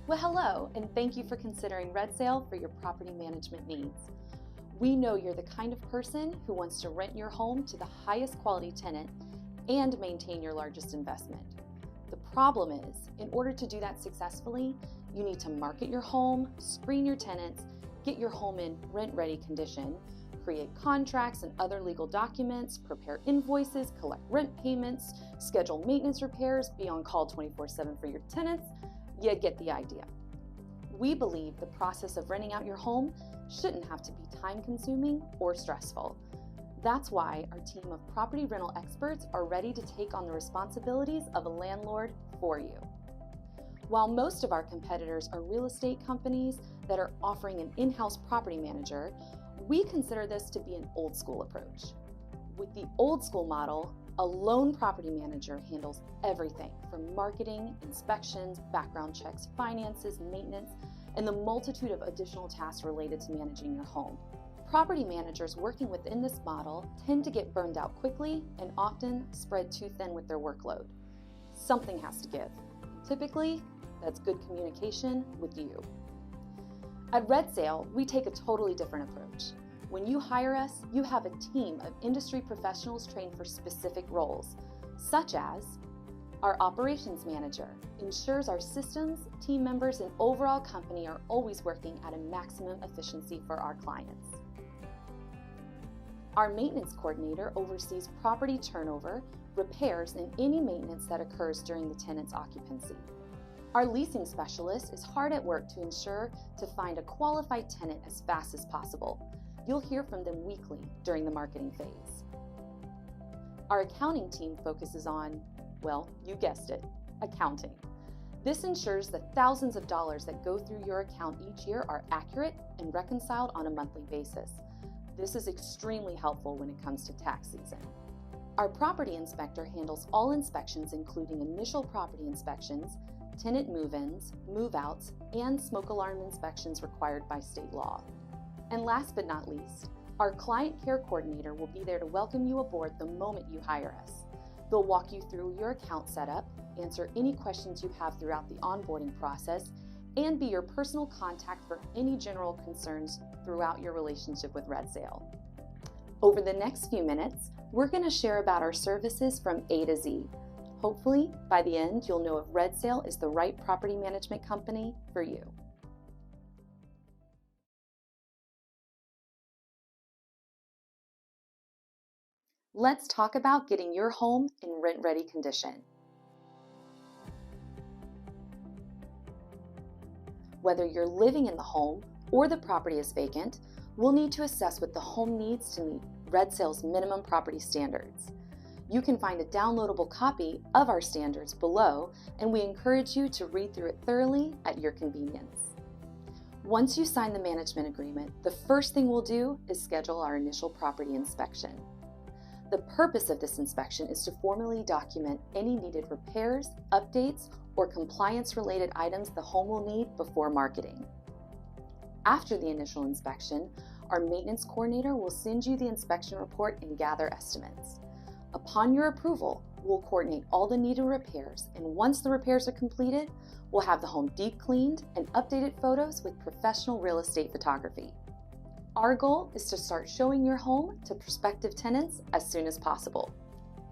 Well, hello, and thank you for considering RedSail for your property management needs. We know you're the kind of person who wants to rent your home to the highest quality tenant and maintain your largest investment. The problem is, in order to do that successfully, you need to market your home, screen your tenants, get your home in rent-ready condition, create contracts and other legal documents, prepare invoices, collect rent payments, schedule maintenance repairs, be on call 24/7 for your tenants. You get the idea. We believe the process of renting out your home shouldn't have to be time-consuming or stressful. That's why our team of property rental experts are ready to take on the responsibilities of a landlord for you. While most of our competitors are real estate companies that are offering an in-house property manager, we consider this to be an old school approach. With the old school model, a lone property manager handles everything from marketing, inspections, background checks, finances, maintenance, and the multitude of additional tasks related to managing your home. Property managers working within this model tend to get burned out quickly and often spread too thin with their workload. Something has to give. Typically, that's good communication with you. At RedSail, we take a totally different approach. When you hire us, you have a team of industry professionals trained for specific roles, such as our operations manager ensures our systems, team members, and overall company are always working at a maximum efficiency for our clients. Our maintenance coordinator oversees property turnover, repairs, and any maintenance that occurs during the tenant's occupancy. Our leasing specialist is hard at work to ensure to find a qualified tenant as fast as possible. You'll hear from them weekly during the marketing phase. Our accounting team focuses on, well, you guessed it, accounting. This ensures the thousands of dollars that go through your account each year are accurate and reconciled on a monthly basis. This is extremely helpful when it comes to tax season. Our property inspector handles all inspections, including initial property inspections, tenant move-ins, move-outs, and smoke alarm inspections required by state law. And last but not least, our client care coordinator will be there to welcome you aboard the moment you hire us. They'll walk you through your account setup, answer any questions you have throughout the onboarding process, and be your personal contact for any general concerns throughout your relationship with RedSail. Over the next few minutes, we're going to share about our services from A to Z. Hopefully, by the end, you'll know if RedSail is the right property management company for you. Let's talk about getting your home in rent-ready condition. Whether you're living in the home or the property is vacant, we'll need to assess what the home needs to meet RedSail's minimum property standards. You can find a downloadable copy of our standards below, and we encourage you to read through it thoroughly at your convenience. Once you sign the management agreement, the first thing we'll do is schedule our initial property inspection. The purpose of this inspection is to formally document any needed repairs, updates, or compliance-related items the home will need before marketing. After the initial inspection, our maintenance coordinator will send you the inspection report and gather estimates. Upon your approval, we'll coordinate all the needed repairs, and once the repairs are completed, we'll have the home deep cleaned and updated photos with professional real estate photography. Our goal is to start showing your home to prospective tenants as soon as possible.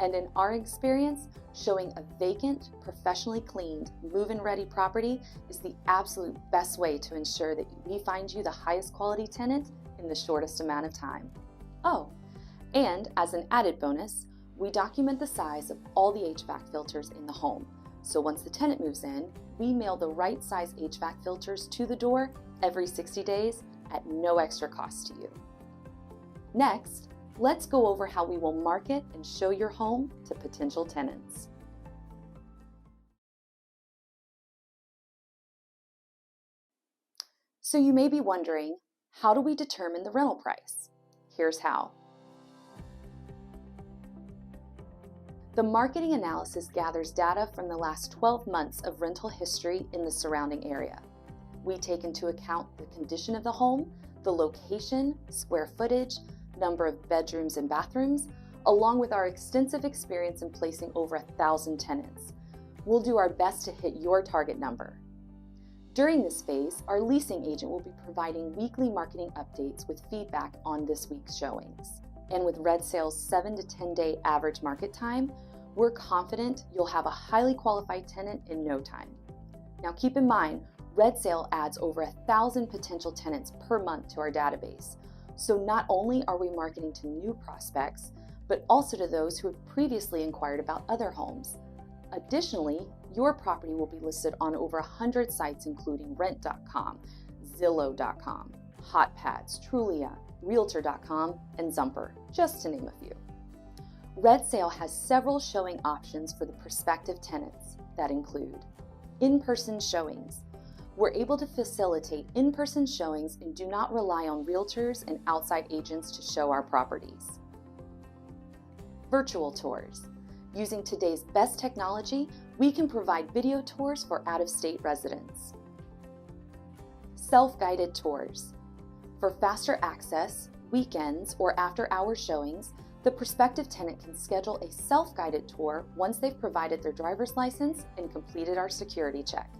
And in our experience, showing a vacant, professionally cleaned, move-in ready property is the absolute best way to ensure that we find you the highest quality tenant in the shortest amount of time. Oh, and as an added bonus, we document the size of all the HVAC filters in the home. So once the tenant moves in, we mail the right size HVAC filters to the door every 60 days at no extra cost to you. Next, let's go over how we will market and show your home to potential tenants. So you may be wondering, how do we determine the rental price? Here's how. The marketing analysis gathers data from the last 12 months of rental history in the surrounding area. We take into account the condition of the home, the location, square footage, number of bedrooms and bathrooms, along with our extensive experience in placing over 1,000 tenants. We'll do our best to hit your target number. During this phase, our leasing agent will be providing weekly marketing updates with feedback on this week's showings. And with RedSail's 7 to 10 day average market time, we're confident you'll have a highly qualified tenant in no time. Now keep in mind, RedSail adds over 1,000 potential tenants per month to our database. So not only are we marketing to new prospects, but also to those who have previously inquired about other homes. Additionally, your property will be listed on over 100 sites including Rent.com, Zillow.com, HotPads, Trulia, Realtor.com, and Zumper, just to name a few. RedSail has several showing options for the prospective tenants that include in-person showings. We're able to facilitate in-person showings and do not rely on realtors and outside agents to show our properties. Virtual tours. Using today's best technology, we can provide video tours for out-of-state residents. Self-guided tours. For faster access, weekends, or after-hour showings, the prospective tenant can schedule a self-guided tour once they've provided their driver's license and completed our security check.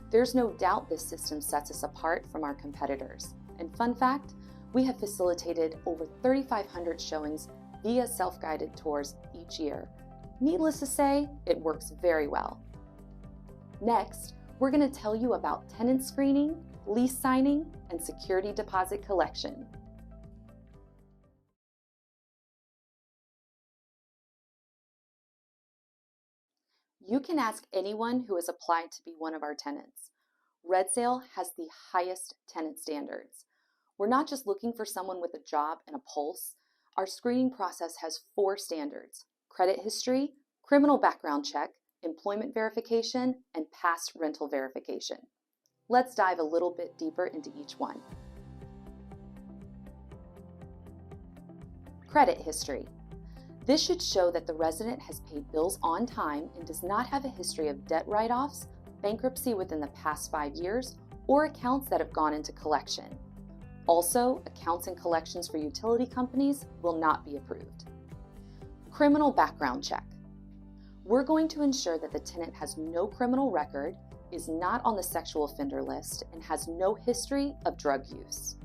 There's no doubt this system sets us apart from our competitors. And fun fact, we have facilitated over 3,500 showings via self-guided tours each year. Needless to say, it works very well. Next, we're going to tell you about tenant screening, lease signing, and security deposit collection. You can ask anyone who has applied to be one of our tenants. RedSail has the highest tenant standards. We're not just looking for someone with a job and a pulse. Our screening process has 4 standards: credit history, criminal background check, employment verification, and past rental verification. Let's dive a little bit deeper into each one. Credit history. This should show that the resident has paid bills on time and does not have a history of debt write-offs, bankruptcy within the past 5 years, or accounts that have gone into collection. Also, accounts and collections for utility companies will not be approved. Criminal background check. We're going to ensure that the tenant has no criminal record, is not on the sexual offender list, and has no history of drug use.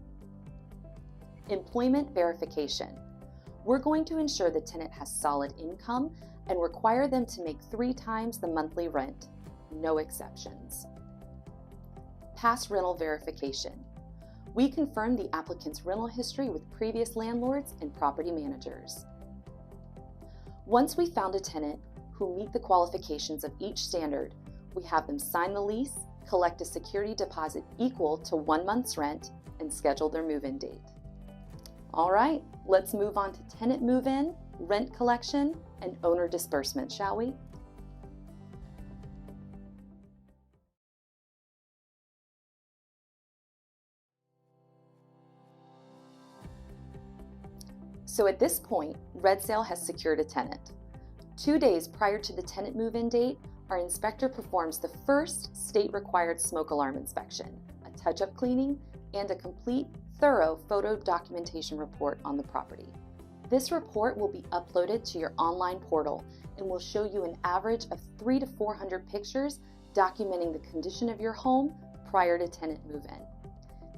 Employment verification. We're going to ensure the tenant has solid income and require them to make 3 times the monthly rent, no exceptions. Past rental verification. We confirm the applicant's rental history with previous landlords and property managers. Once we found a tenant who meet the qualifications of each standard, we have them sign the lease, collect a security deposit equal to 1 month's rent, and schedule their move-in date. All right, let's move on to tenant move-in, rent collection, and owner disbursement, shall we? So at this point, RedSail has secured a tenant. 2 days prior to the tenant move-in date, our inspector performs the first state-required smoke alarm inspection, a touch-up cleaning, and a complete, thorough photo documentation report on the property. This report will be uploaded to your online portal and will show you an average of 300 to 400 pictures documenting the condition of your home prior to tenant move-in.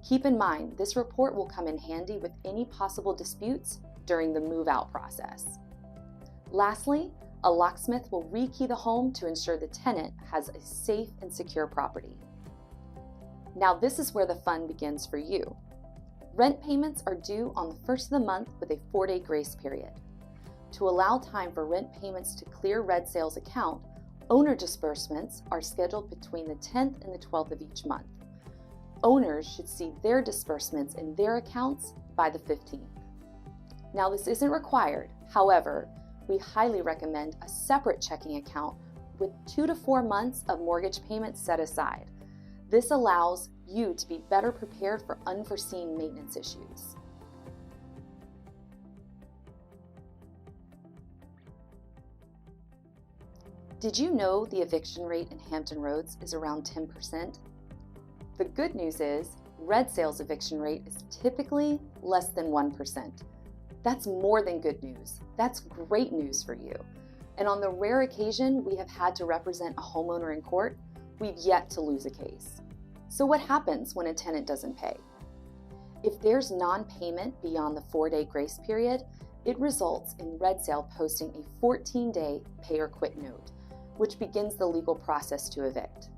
Keep in mind, this report will come in handy with any possible disputes during the move-out process. Lastly, a locksmith will rekey the home to ensure the tenant has a safe and secure property. Now this is where the fun begins for you. Rent payments are due on the first of the month with a 4-day grace period. To allow time for rent payments to clear RedSail's account, owner disbursements are scheduled between the 10th and the 12th of each month. Owners should see their disbursements in their accounts by the 15th. Now this isn't required, however, we highly recommend a separate checking account with 2 to 4 months of mortgage payments set aside. This allows you to be better prepared for unforeseen maintenance issues. Did you know the eviction rate in Hampton Roads is around 10%? The good news is, RedSail's eviction rate is typically less than 1%. That's more than good news. That's great news for you. And on the rare occasion we have had to represent a homeowner in court, we've yet to lose a case. So what happens when a tenant doesn't pay? If there's non-payment beyond the 4-day grace period, it results in RedSail posting a 14-day pay or quit note, which begins the legal process to evict.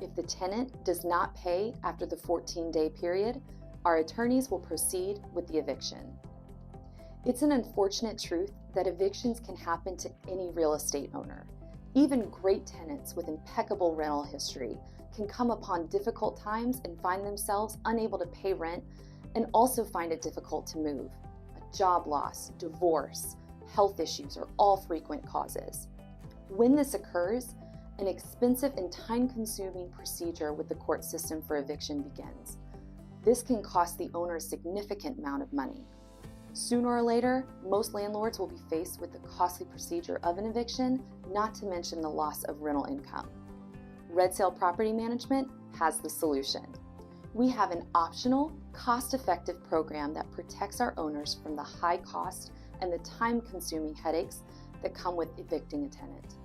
If the tenant does not pay after the 14-day period, our attorneys will proceed with the eviction. It's an unfortunate truth that evictions can happen to any real estate owner. Even great tenants with impeccable rental history can come upon difficult times and find themselves unable to pay rent and also find it difficult to move. A job loss, divorce, health issues are all frequent causes. When this occurs, an expensive and time-consuming procedure with the court system for eviction begins. This can cost the owner a significant amount of money. Sooner or later, most landlords will be faced with the costly procedure of an eviction, not to mention the loss of rental income. RedSail Property Management has the solution. We have an optional, cost-effective program that protects our owners from the high cost and the time-consuming headaches that come with evicting a tenant.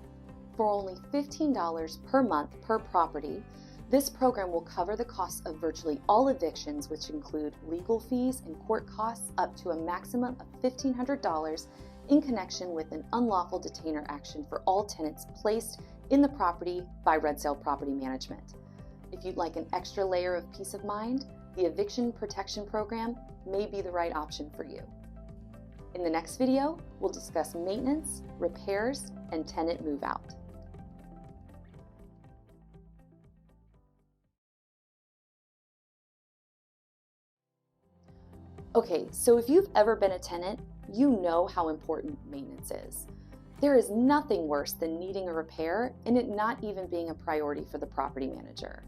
For only $15 per month per property, this program will cover the costs of virtually all evictions, which include legal fees and court costs up to a maximum of $1,500 in connection with an unlawful detainer action for all tenants placed in the property by RedSail Property Management. If you'd like an extra layer of peace of mind, the Eviction Protection Program may be the right option for you. In the next video, we'll discuss maintenance, repairs, and tenant move-out. Okay, so if you've ever been a tenant, you know how important maintenance is. There is nothing worse than needing a repair and it not even being a priority for the property manager.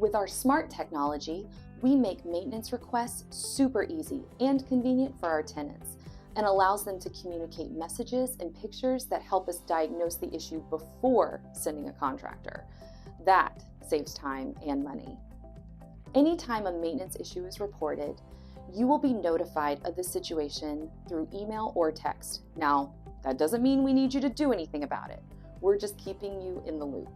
With our smart technology, we make maintenance requests super easy and convenient for our tenants and allows them to communicate messages and pictures that help us diagnose the issue before sending a contractor. That saves time and money. Anytime a maintenance issue is reported, you will be notified of the situation through email or text. Now, that doesn't mean we need you to do anything about it. We're just keeping you in the loop.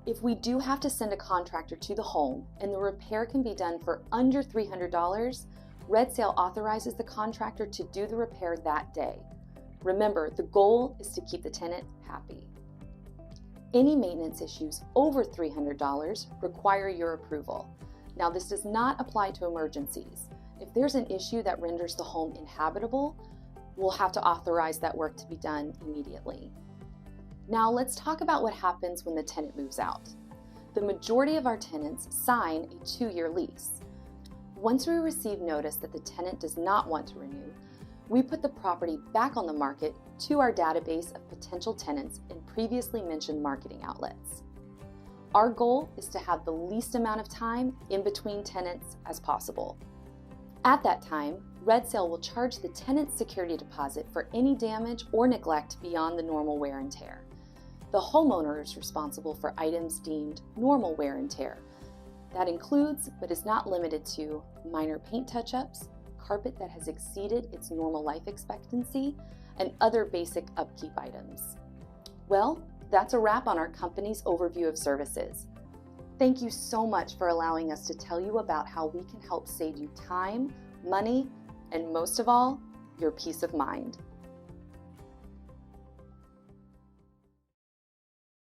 If we do have to send a contractor to the home and the repair can be done for under $300, RedSail authorizes the contractor to do the repair that day. Remember, the goal is to keep the tenant happy. Any maintenance issues over $300 require your approval. Now, this does not apply to emergencies. If there's an issue that renders the home inhabitable, we'll have to authorize that work to be done immediately. Now, let's talk about what happens when the tenant moves out. The majority of our tenants sign a 2-year lease. Once we receive notice that the tenant does not want to renew, we put the property back on the market to our database of potential tenants in previously mentioned marketing outlets. Our goal is to have the least amount of time in between tenants as possible. At that time, RedSail will charge the tenant's security deposit for any damage or neglect beyond the normal wear and tear. The homeowner is responsible for items deemed normal wear and tear. That includes, but is not limited to, minor paint touch-ups, carpet that has exceeded its normal life expectancy, and other basic upkeep items. Well, that's a wrap on our company's overview of services. Thank you so much for allowing us to tell you about how we can help save you time, money, and most of all, your peace of mind.